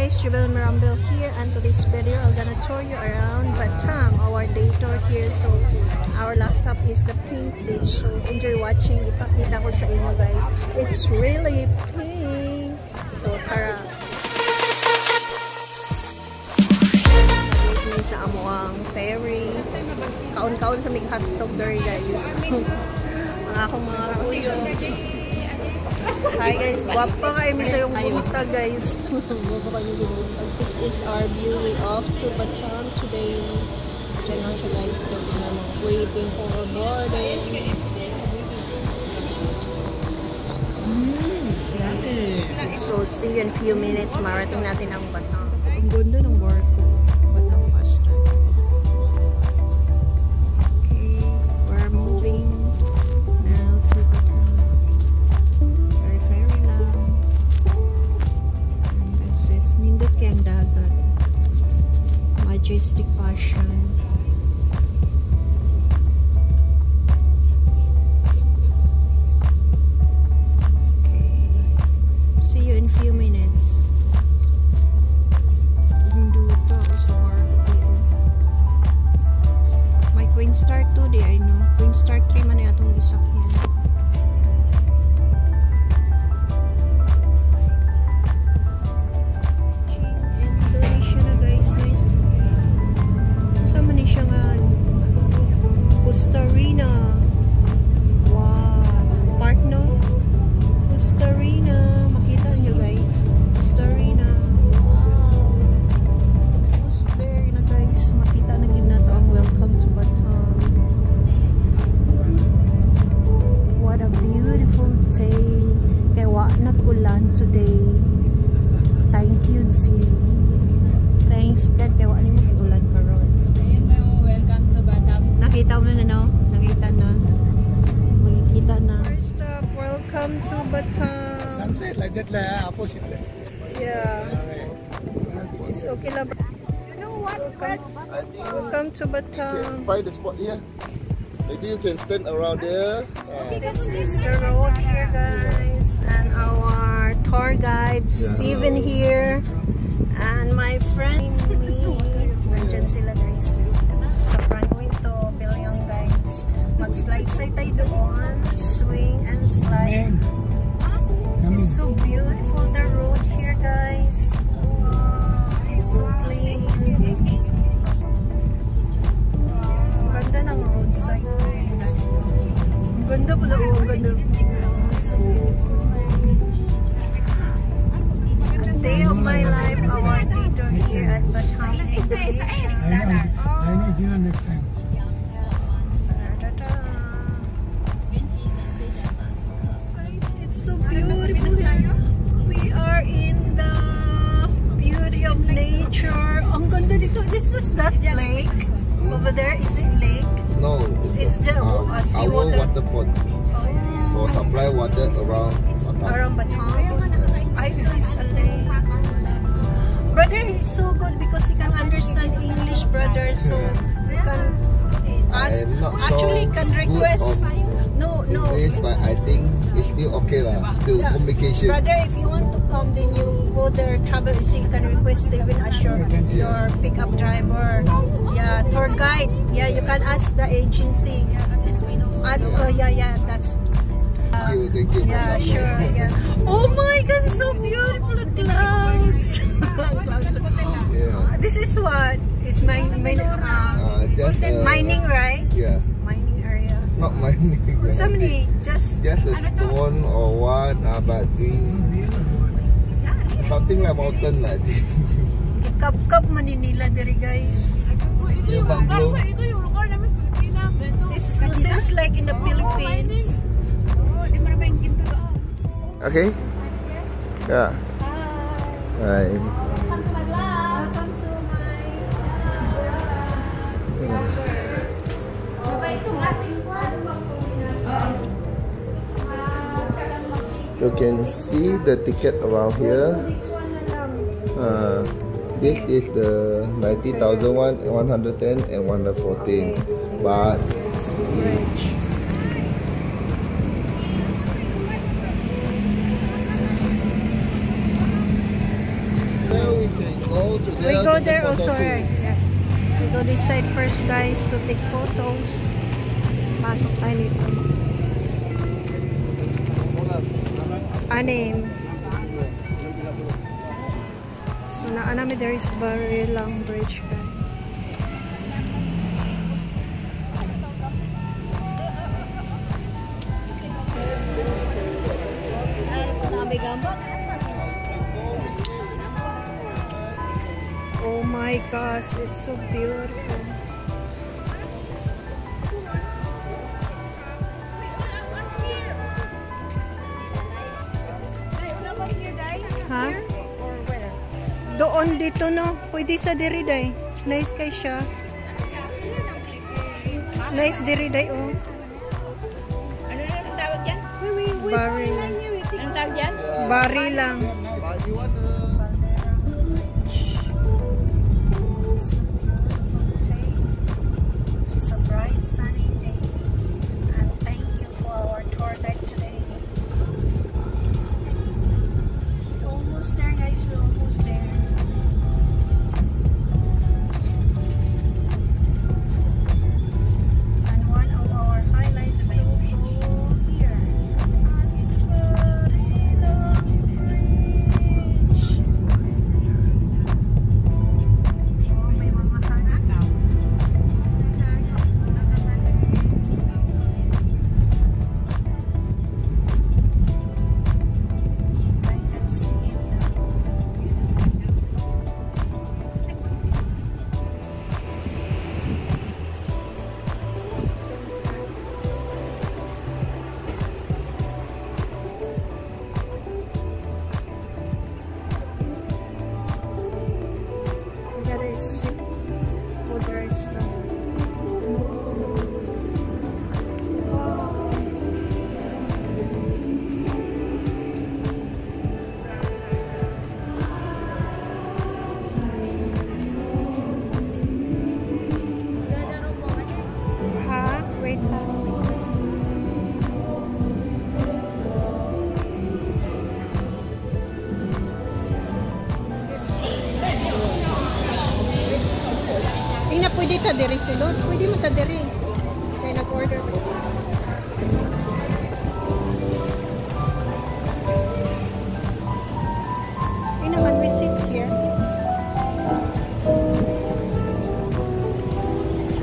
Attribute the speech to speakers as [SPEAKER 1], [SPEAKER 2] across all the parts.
[SPEAKER 1] guys, Jubel Mirambel here, and today's video I'm gonna tour you around Batam, our day tour here. So our last stop is the Pink Beach, so enjoy watching. Ipakita ko sa inyo guys, it's really pink. So tara, nagiging sa amuang ferry, kaon-kaon sa mig hotdog there guys. Mga akong mga kuyo. Hi guys, guwapa kayo sa yung buta guys. This is our view. We off to Batam today. Diyan lang siya guys, waiting for boarding. So see you in a few minutes. Marathon natin ang Batam. Ang ganda ng work ko. Batam faster. Okay, we're moving now to Batam. Very lang. And that's it. Nindot kayang dagat. Majestic fashion. Few minutes. Hinduta sa work. May Queen Star 2 di ay no. Queen Star 3 man ay atong gisakyan. Indonesia na guys, nice. Sama ni siya nga Costa Rica. Wow, park no? Costa Rica. Nagulan today. Thank you, G. Thanks God kaya wala mo nagulan karon.
[SPEAKER 2] Ayun na, welcome to Batam.
[SPEAKER 1] Nakita mo na no? Nakita na. Magkikita na. First stop, welcome to Batam.
[SPEAKER 3] Sunset like that lah, opposite lah.
[SPEAKER 1] Yeah. It's okay lah.
[SPEAKER 2] You know what?
[SPEAKER 1] Welcome to Batam.
[SPEAKER 4] Find the spot here. Maybe you can stand around there.
[SPEAKER 1] This is the road here, guys, and our tour guide Steven here, and my friend me. Nandyan sila guys. Sa front window, Bilyong guys. Mag-slide-slide tayo doon. Swing and slide. It's so beautiful, the road here, guys. It's so clean. Ganda ng roadside. Ganda pala, oh, ganda. So, a day of my life, our theater here at Batam.
[SPEAKER 3] I know Gina next time.
[SPEAKER 1] Guys, it's so beautiful. We are in the beauty of nature. Ang ganda dito. This is that lake. Over there, is it lake?
[SPEAKER 4] No,
[SPEAKER 1] It's just
[SPEAKER 4] our
[SPEAKER 1] seawater.
[SPEAKER 4] water pond for supply water around Batam.
[SPEAKER 1] Around Batam. I know it's a lake. Brother, he's so good because he can understand English, brother. So we can ask.
[SPEAKER 4] I'm not
[SPEAKER 1] Actually,
[SPEAKER 4] so
[SPEAKER 1] can request.
[SPEAKER 4] good
[SPEAKER 1] No.
[SPEAKER 4] English, but I think it's still okay lah. Still
[SPEAKER 1] Yeah.
[SPEAKER 4] communication.
[SPEAKER 1] Brother, if you want to come, then you go there, travel agency, you can request Steven as your pickup driver. Yeah, tour guide. Yeah, you can ask the agency. Yeah, that's.
[SPEAKER 4] Thank you.
[SPEAKER 1] Yeah, sure. Yeah. Oh my God, it's so beautiful. The clouds.
[SPEAKER 4] Yeah.
[SPEAKER 1] This is what is mining,
[SPEAKER 4] Just
[SPEAKER 1] mining, right?
[SPEAKER 4] Yeah,
[SPEAKER 1] Mining area.
[SPEAKER 4] not mining.
[SPEAKER 1] Somebody just.
[SPEAKER 4] Just a stone or what, but something like mountain lah. I think.
[SPEAKER 1] Kap-kap maninila diri guys.
[SPEAKER 4] Yung bungalow.
[SPEAKER 2] Ito yung lugar namin sa Pilipinas.
[SPEAKER 1] It seems like in the Philippines.
[SPEAKER 4] Okay. Yeah. Hi.
[SPEAKER 1] Welcome to my vlog. Welcome to my
[SPEAKER 4] You can see the ticket around here.
[SPEAKER 1] This one na lang.
[SPEAKER 4] This is the 90,000 one, 110 and 114. But there we can go to there.
[SPEAKER 1] We go
[SPEAKER 4] to
[SPEAKER 1] there
[SPEAKER 4] take
[SPEAKER 1] also,
[SPEAKER 4] photo too.
[SPEAKER 1] right? Yeah. We go this side first, guys, to take photos. Pasok tayo dito. Anim. So, naanami there is Barilang Bridge, guys. Oh my gosh, it's so beautiful. Ha? Doon dito no. Pwede sa diri day. Nice kay siya. Nice diri day oh.
[SPEAKER 2] Ano na ang tawag yan?
[SPEAKER 1] Bari.
[SPEAKER 2] Anong tawag yan?
[SPEAKER 1] Bari lang. It's a bright sunny day. And thank you for our tour guide today. Almost there, guys. We're almost there. And one of our highlights to go here at Barilang Bridge. Oh, may mga huts now. I can see it now. We gotta sip for the rest of ha? Wait lang. Ina, pwede ta diri sulod. Pwede mo ta diri. Kaya nag-order ko. Ina man, we sit here.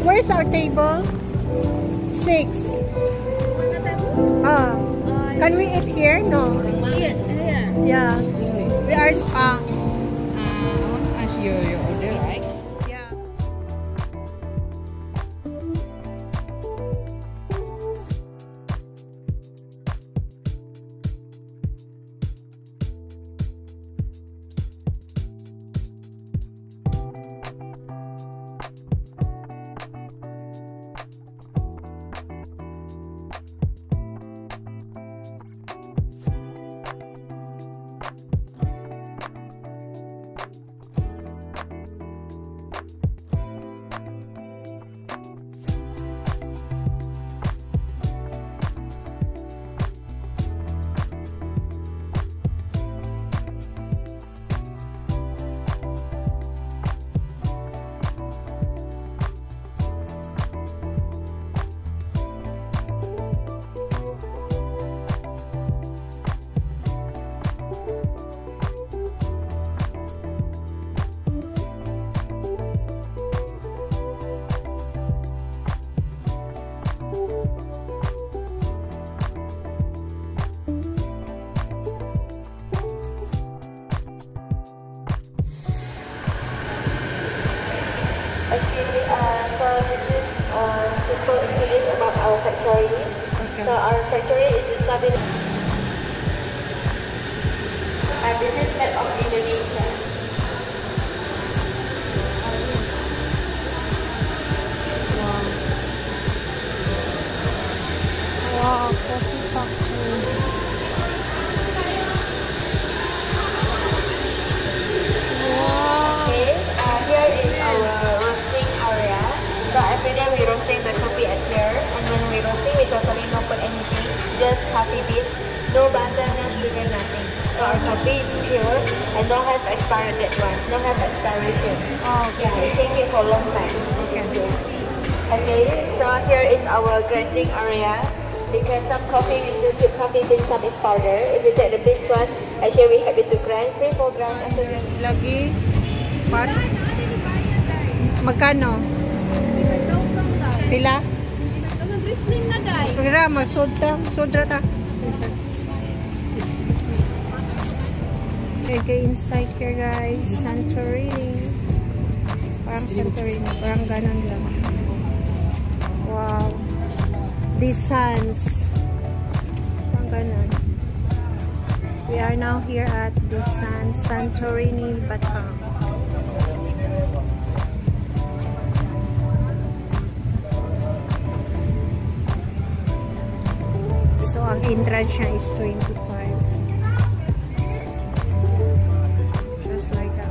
[SPEAKER 1] Where's our table? 6. Can we eat here? No.
[SPEAKER 2] Yes, yeah.
[SPEAKER 1] Yeah. We are
[SPEAKER 2] As your order, right?
[SPEAKER 1] yeah.
[SPEAKER 5] So this is simple information about our factory.
[SPEAKER 1] Okay.
[SPEAKER 5] So our factory is established. Our business map of Indonesia.
[SPEAKER 1] Wow, coffee factory. Wow.
[SPEAKER 5] Okay, here is our roasting area. So every day we roasting the coffee at here, and when we roasting, we totally not put anything, just coffee beans, no butter, no sugar, nothing. So our coffee is pure, and and don't have expiry date one. Don't have expiration.
[SPEAKER 1] Oh, okay.
[SPEAKER 5] Yeah, it take it for a long time.
[SPEAKER 1] Okay.
[SPEAKER 5] Okay, so here is our grinding area. Because some coffee we still keep coffee bean, some is powder. If you take the big one, actually we have it to grind, 3-4 grams after this.
[SPEAKER 1] Lagi. Pas. Magkano? Pila? Pira, magsodra ta. Okay, inside here guys, Santorini. Parang Santorini, parang ganon lang. Wow. Desans. Parang ganon. We are now here at Desans, Santorini, Batam. So, ang entrance niya is 25. Just like that.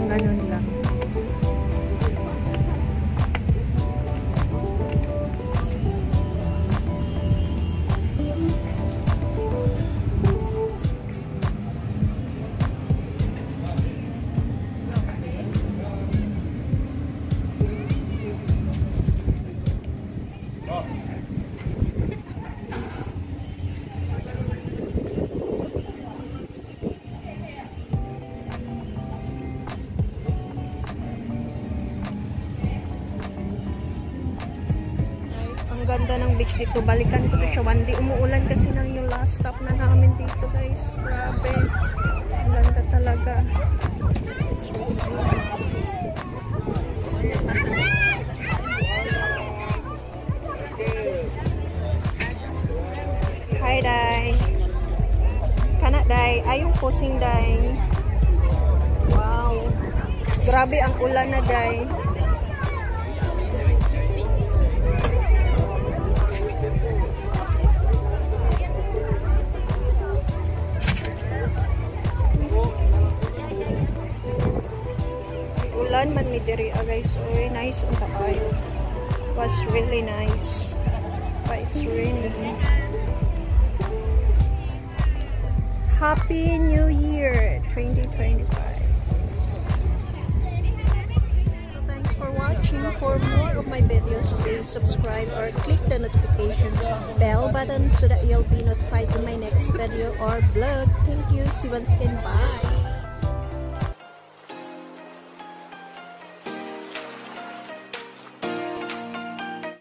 [SPEAKER 1] Ganun lang. Ganda ng beach dito. Balikan ko to siya. One day umuulan kasi nang yung last stop na namin dito guys. Grabe. Ang ganda talaga. It's really good. Hi, Day. Kana, Day. Ayong posing, Day. Wow. Grabe ang ulan na, Day. Ulan man mi diri guys. Oy, nice ang kaayo. Was really nice. But it's raining. Happy New Year 2025. So thanks for watching. For more of my videos, please subscribe or click the notification bell button so that you'll be notified in my next video or vlog. Thank you. See you once again. Bye.